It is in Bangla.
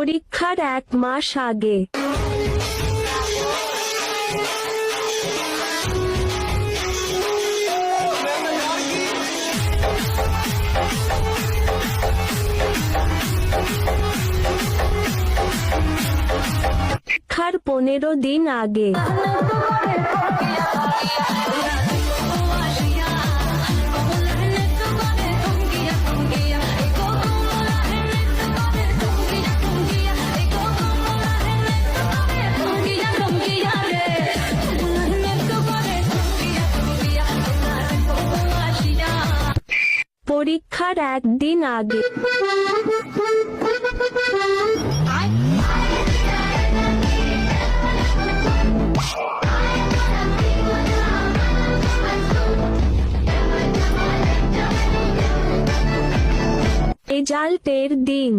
পরীক্ষার 1 মাস আগে। পরীক্ষার 15 দিন আগে। পরীক্ষার 1 দিন আগে। রেজাল্টের দিন।